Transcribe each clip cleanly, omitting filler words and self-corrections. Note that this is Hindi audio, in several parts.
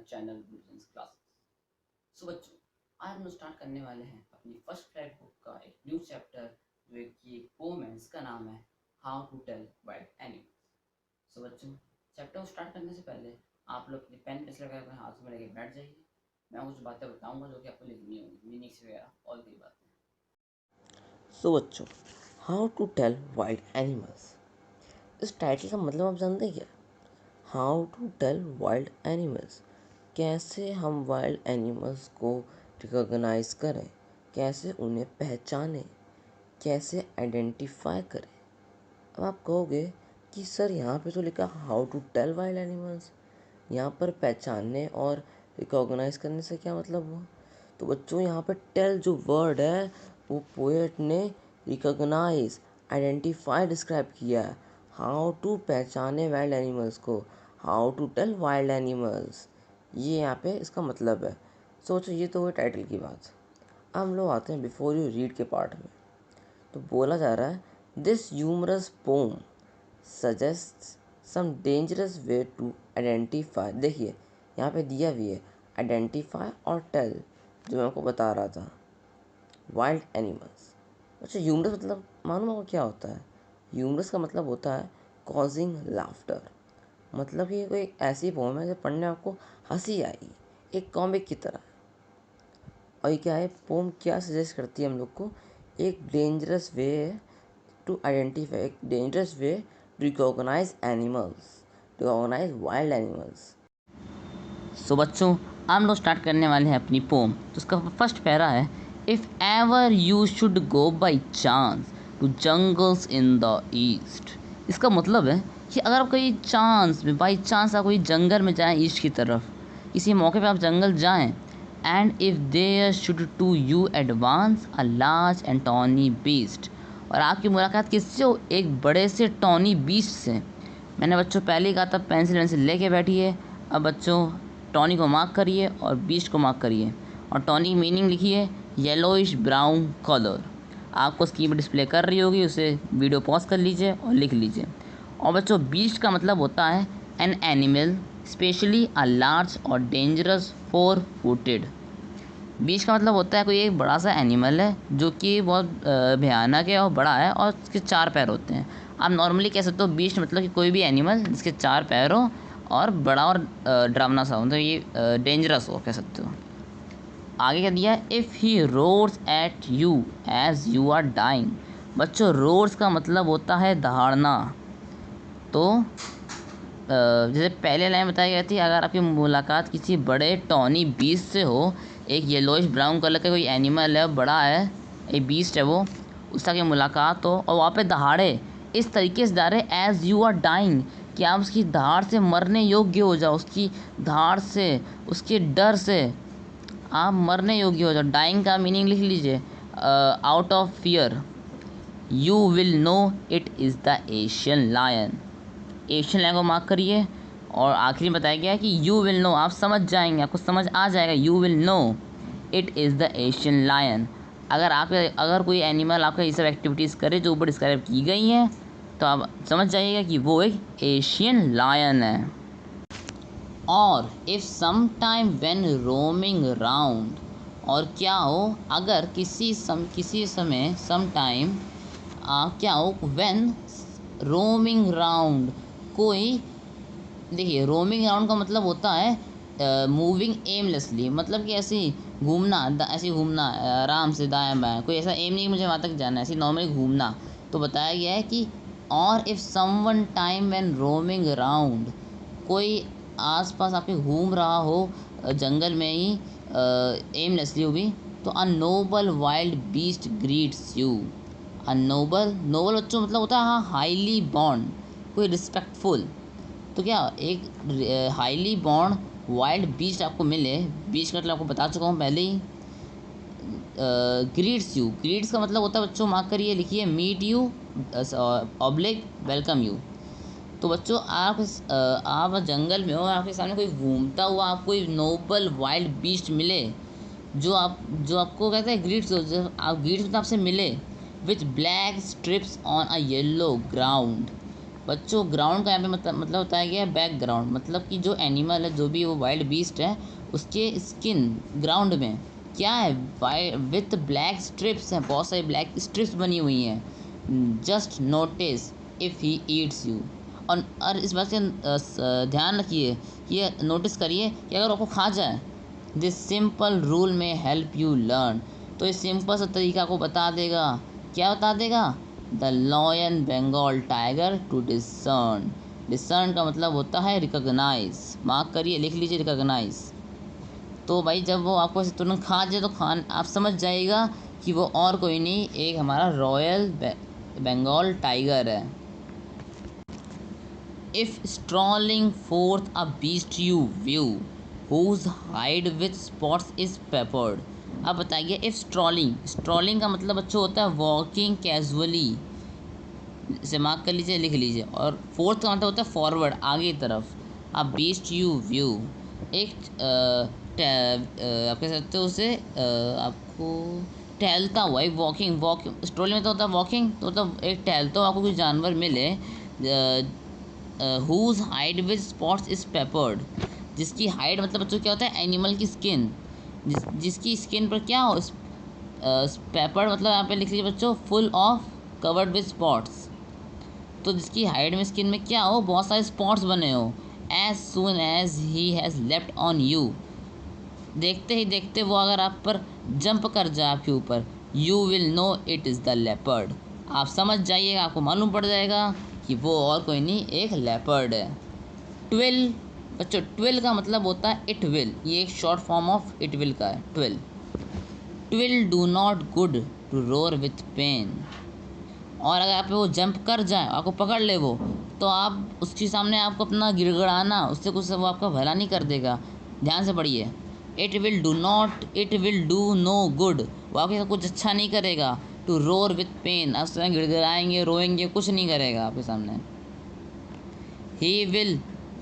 My channel bulletins classes. So बच्चों, आज हम स्टार्ट करने वाले हैं अपनी फर्स्ट फ्लैग बुक का एक न्यू चैप्टर जो कि एक पोम है जिसका नाम है how to tell wild animals. So बच्चों, चैप्टर को स्टार्ट करने से पहले आप लोग अपनी पेन पेंसिल वगैरह अपने हाथ में लेके बैठ जाइए। मैं कुछ बातें बताऊंगा जो कि आपको लिखनी होंगी, मीनिंग्स वगैरह और भी बातें। सो बच्चों, how to tell wild animals, इस टाइटल का मतलब आप जानते हैं क्या? How to tell wild animals, कैसे हम वाइल्ड एनिमल्स को रिकॉग्नाइज करें, कैसे उन्हें पहचानें, कैसे आइडेंटिफाई करें। अब आप कहोगे कि सर यहाँ पे तो लिखा how to tell wild animals, यहाँ पर पहचानने और रिकॉग्नाइज करने से क्या मतलब हुआ? तो बच्चों, यहाँ पे टेल जो वर्ड है वो पोएट ने रिकॉग्नाइज, आइडेंटिफाई डिस्क्राइब किया है। हाउ टू पहचाने वाइल्ड एनिमल्स को, how to tell wild animals, ये यहाँ पे इसका मतलब है। सोचो, ये तो हुई टाइटल की बात। अब हम लोग आते हैं बिफोर यू रीड के पार्ट में। तो बोला जा रहा है, this humorous poem suggest some dangerous way to identify. देखिए, यहाँ पे दिया भी है आइडेंटिफाई और टेल, जो मैं आपको बता रहा था, वाइल्ड एनिमल्स। अच्छा, ह्यूमरस मतलब मालूम आपको क्या होता है? ह्यूमरस का मतलब होता है कॉजिंग लाफ्टर, मतलब कि कोई ऐसी पोम है जो पढ़ने में आपको हंसी आएगी, एक कॉमिक की तरह। और ये क्या है, पोम क्या सजेस्ट करती है हम लोग को? एक डेंजरस वे टू आइडेंटिफाई, एक dangerous way to recognise animals, recognise wild animals. So बच्चों, हम लोग स्टार्ट करने वाले हैं अपनी पोम। तो उसका फर्स्ट पैरा है, if ever you should go by chance to jungles in the east. इसका मतलब है कि अगर आप कोई चांस में, बाई चांस आप कोई जंगल में जाएं ईस्ट की तरफ, किसी मौके पे आप जंगल जाएं, and if there should to you advance a large and tawny beast, और आपकी मुलाकात किससे हो? एक बड़े से टॉनी बीस्ट से। मैंने बच्चों पहले ही कहा था पेंसिल वेंसिल लेके बैठिए। अब बच्चों, टॉनी को मार्क करिए और बीस्ट को मार्क करिए, और टॉनी की मीनिंग लिखिए येलोइश ब्राउन कलर। आपको स्क्रीन पर डिस्प्ले कर रही होगी, उसे वीडियो पॉज कर लीजिए और लिख लीजिए। और बच्चों, बीस्ट का मतलब होता है an animal specially a large और डेंजरस फोर फुटेड। बीस्ट का मतलब होता है कोई एक बड़ा सा एनिमल है जो कि बहुत भयानक है और बड़ा है और उसके 4 पैर होते हैं। आप नॉर्मली कह सकते हो बीस्ट मतलब कि कोई भी एनिमल जिसके 4 पैर हो और बड़ा और डरावना सा हो, तो ये डेंजरस हो कह सकते हो। आगे क्या दिया है, if he roars at you as you are dying. बच्चों, रोर्स का मतलब होता है दहाड़ना। तो जैसे पहले लाइन बताई गई थी, अगर आपकी मुलाकात किसी बड़े टॉनी बीस्ट से हो, एक येलोइश ब्राउन कलर का कोई एनिमल है, बड़ा है, एक बीस्ट है वो, उसका की मुलाकात हो और वहाँ पे दहाड़े, इस तरीके से दहाड़े एज यू आर डाइंग, कि आप उसकी दहाड़ से मरने योग्य हो जाओ, उसकी दहाड़ से, उसके डर से आप मरने योग्य हो जाओ। डाइंग का मीनिंग लिख लीजिए, out of fear. You will know it is the Asian lion. Asian lion को मार्क करिए। और आखिरी में बताया गया है कि यू विल नो, आप समझ जाएंगे, आपको समझ आ जाएगा, you will know it is the Asian lion. अगर कोई एनिमल आपका ये सब एक्टिविटीज़ करे जो ऊपर डिस्क्राइब की गई हैं, तो आप समझ जाइएगा कि वो एक एशियन लायन है। और if some time when roaming round, और क्या हो अगर किसी समय सम टाइम क्या हो, व्हेन रोमिंग राउंड, कोई, देखिए रोमिंग राउंड का मतलब होता है मूविंग एमलेसली, मतलब कि ऐसे ही घूमना, ऐसे घूमना आराम से दाएं बाएं, कोई ऐसा एम नहीं मुझे वहाँ तक जाना है, ऐसे नॉर्मली घूमना। तो बताया गया है कि और if someone time when roaming round, कोई आसपास आपके घूम रहा हो जंगल में ही एमलेसली हो भी, तो a noble wild beast greets you. A noble, noble बच्चों मतलब होता है हाँ हाईली बॉर्न, कोई रिस्पेक्टफुल। तो क्या एक हाईली बॉर्न वाइल्ड बीस्ट आपको मिले, बीस्ट का मतलब आपको बता चुका हूँ पहले ही। ग्रीट्स यू, ग्रीट्स का मतलब होता है बच्चों, मार्क करिए, लिखिए meet you oblique welcome you. तो बच्चों, आप जंगल में हो, आपके सामने कोई घूमता हुआ आपको कोई नोबल वाइल्ड बीस्ट मिले, जो आपको कहते हैं ग्रीट्स, जो आप ग्रीट्स मतलब आपसे मिले, with black strips on a yellow ground. बच्चों ग्राउंड का यहाँ पे मतलब बताया गया है बैकग्राउंड, मतलब कि जो एनिमल है, जो भी वो वाइल्ड बीस्ट है, उसके स्किन ग्राउंड में क्या है, विथ ब्लैक स्ट्रिप्स हैं, बहुत सारी ब्लैक स्ट्रिप्स बनी हुई हैं। Just notice if he eats you. और इस बात से ध्यान रखिए, ये नोटिस करिए कि अगर आपको खा जाए, दिस सिंपल रूल में हेल्प यू लर्न। तो इस सिंपल सा तरीका को बता देगा, क्या बता देगा, the lion Bengal tiger to discern. Discern का मतलब होता है रिकॉग्नाइज, मार्क करिए, लिख लीजिए रिकॉग्नाइज। तो भाई जब वो आपको ऐसे तुरंत खा जाए तो खान आप समझ जाइएगा कि वो और कोई नहीं, एक हमारा रॉयल बंगाल टाइगर है। If strolling forth a beast you view, whose hide with spots is peppered। अब बताइए, इफ स्ट्रॉलिंग का मतलब बच्चों होता है वॉकिंग कैजुअली, इसे मार्क कर लीजिए, लिख लीजिए। और फोर्थ का मतलब होता है फॉरवर्ड, आगे की तरफ। अ बीस्ट यू व्यू, एक आप कह सकते हो उसे, आपको टहलता हुआ, एक वॉकिंग स्ट्रॉलिंग में तो होता है वॉकिंग, तो मतलब एक टहलता हुआ आपको कोई जानवर मिले, whose hide with spots is peppered, जिसकी हाइड मतलब बच्चों क्या होता है, एनिमल की स्किन, जिसकी स्किन पर क्या हो, पेपर्ड मतलब यहाँ पे लिख लीजिए बच्चों, full of covered with spots. तो जिसकी हाइड में स्किन में क्या हो, बहुत सारे स्पॉट्स बने हो। As soon as he has left on you, देखते ही देखते वो अगर आप पर जंप कर जाए आपके ऊपर, you will know it is the leopard. आप समझ जाइएगा, आपको मालूम पड़ जाएगा कि वो और कोई नहीं, एक लेपर्ड है। ट्विल, बच्चों ट्विल का मतलब होता है इट विल, ये एक short form of it will का है, twill. Twill do not good to roar with pen. और अगर आप वो जंप कर जाए, आपको पकड़ ले वो, तो आप उसके सामने आपको अपना गिड़गिड़ाना, उससे कुछ वो आपका भला नहीं कर देगा। ध्यान से पढ़िए, it will do no good, वो आपके साथ कुछ अच्छा नहीं करेगा। टू रोर विथ पेन, आप उससे गिड़गिड़ाएंगे, रोएंगे, कुछ नहीं करेगा आपके सामने। He will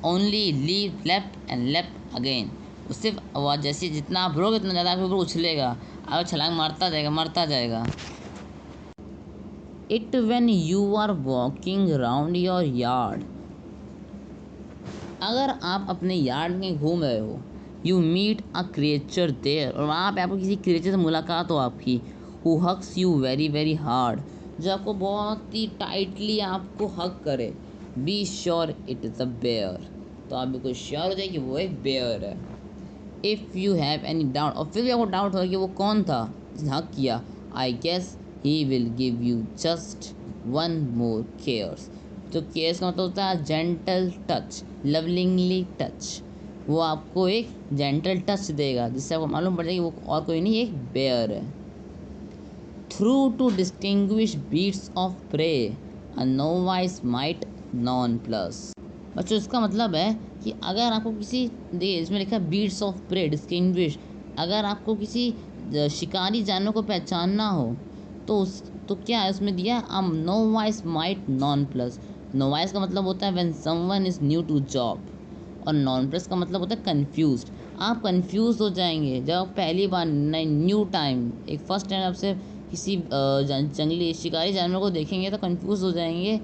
only leave left and left again, उससे वो जैसे जितना आप रोगे उतना ज़्यादा आपके ऊपर उछलेगा, आप छलांग मारता जाएगा। It when you are walking round your yard, अगर आप अपने यार्ड में घूम रहे हो, you meet a creature there, और वहाँ पे आपको किसी क्रिएचर से मुलाकात हो आपकी, who hugs you very very hard, जो आपको बहुत ही टाइटली आपको हग करे, be sure it is a bear, तो आप बिल्कुल श्योर हो जाए कि वो एक बेयर है। If you have any doubt, और फिर भी आपको डाउट हो कि वो कौन था जिसने हक किया, I guess he will give you just one more caress. तो केयर्स का मतलब होता है जेंटल टच, लवलिंगली टच, वो आपको एक जेंटल टच देगा, जिससे आपको मालूम पड़ जाएगा कि वो और कोई नहीं, एक बेयर है। Through to distinguish beasts of prey, a novice might nonplus. बच्चों इसका मतलब है कि अगर आपको किसी, देखिए इसमें लिखा है बीट्स ऑफ प्रे डिस्टिंग्विश, अगर आपको किसी शिकारी जानवर को पहचानना हो, तो उस तो क्या है उसमें दिया, novice might nonplus. Novice का मतलब होता है when someone is new to job, और नॉन प्लस का मतलब होता है कन्फ्यूज्ड। आप कन्फ्यूज हो जाएंगे जब आप पहली बार न्यू टाइम, एक फर्स्ट टाइम आपसे किसी जंगली शिकारी जानवर को देखेंगे तो कन्फ्यूज हो जाएंगे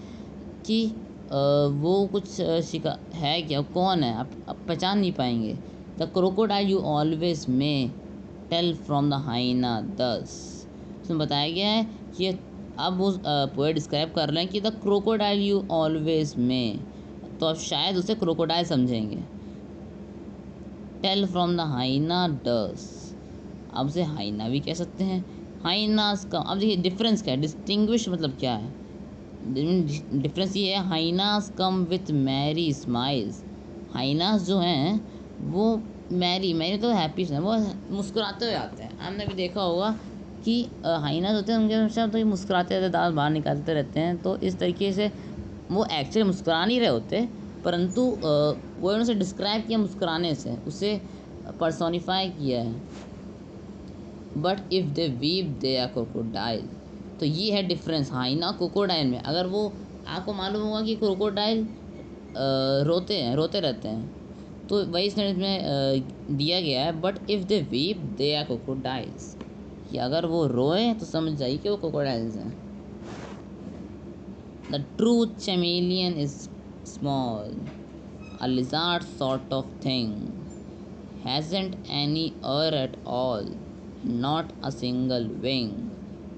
कि वो कुछ शिका है क्या, कौन है, आप पहचान नहीं पाएंगे। The crocodile you always may tell from the hyena दस, इसमें बताया गया है कि अब वो पोएट डिस्क्राइब कर रहे हैं कि द क्रोकोडाइल यू ऑलवेज मे, तो अब शायद उसे क्रोकोडाइल समझेंगे। टेल फ्रॉम द हाइना डस, अब उसे हाइना भी कह सकते हैं। हाइनास का अब देखिए डिफरेंस क्या है, डिस्टिंग्विश मतलब क्या है, डिफरेंस ये है, hyenas come with merry smiles, hyenas जो हैं वो मैरी मैरी तो हैप्पी है, वो मुस्कुराते हुए आते हैं। आपने भी देखा होगा कि हाइनास होते हैं उनके हमेशा तो ये मुस्कुराते रहते, दांत बाहर निकालते रहते हैं, तो इस तरीके से वो एक्चुअली मुस्कुरा नहीं रहे होते, परंतु वो उनसे डिस्क्राइब किया मुस्कुराने से, उसे पर्सोनीफाई किया है। But if they weep they are crocodile, तो ये है डिफरेंस हाइना क्रोकोडाइल में। अगर वो आपको मालूम होगा कि क्रोकोडाइल रोते रहते हैं, तो वही इसमें दिया गया है, but if they weep they are crocodiles, कि अगर वो रोए तो समझ जाइए कि वो क्रोकोडाइल्स हैं। The true chameleon is small, a lizard sort of thing. Hasn't any ear at all, not a single wing.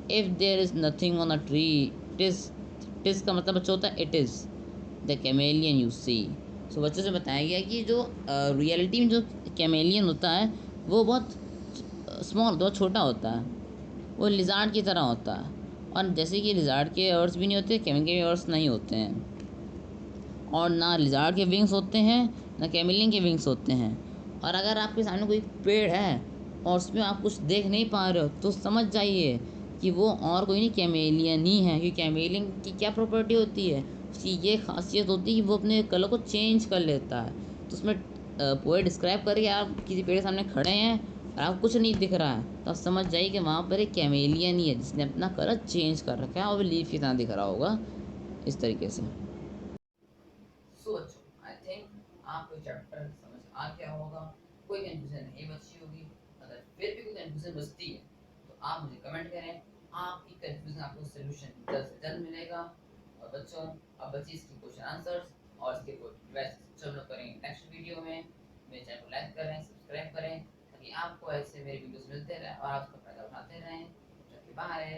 If there is nothing on a tree, it is का मतलब बच्चा होता है it is the chameleon you see. So बच्चों से बताया गया कि जो रियलिटी में जो कैमेलियन होता है वो बहुत स्मॉल, बहुत छोटा होता है, वो लिजार्ड की तरह होता है। और जैसे कि लिजार्ड के अर्स भी नहीं होते, कैमल के अर्स नहीं होते हैं, और ना लिजार्ड के विंग्स होते हैं, ना कैमिलियन के विंग्स होते हैं। और अगर आपके सामने कोई पेड़ है और उसमें आप कुछ देख नहीं पा रहे हो तो समझ जाइए कि वो और कोई नहीं, कैमेलियन ही है। क्योंकि कैमेलियन की क्या प्रॉपर्टी होती है, उसकी ये खासियत होती है कि वो अपने कलर को चेंज कर लेता है। तो उसमें पोएट डिस्क्राइब करके आप किसी पेड़ के सामने खड़े हैं और आपको कुछ नहीं दिख रहा है तो आप समझ जाइए कि वहाँ पर एक कैमेलियन ही है जिसने अपना कलर चेंज कर रखा है और वो लीफ की तरह दिख रहा होगा इस तरीके से। सो बच्चों, आई थिंक आपको चैप्टर समझ आ गया होगा, कोई कंफ्यूजन नहीं बची होगी। अगर फिर भी कोई कंफ्यूजन बचती है तो आप मुझे कमेंट करें, आपकी कंफ्यूजन आपको सोल्यूशन जल्द से जल्द मिलेगा। और बच्चों, अब बची इसकी क्वेश्चन आंसर्स और इसके रिवाइज हम लोग करेंगे नेक्स्ट वीडियो में। मेरे चैनल को लाइक करें, सब्सक्राइब करें ताकि आपको ऐसे मेरे वीडियोस मिलते रहें और आप उसका फायदा उठाते रहें। बाय।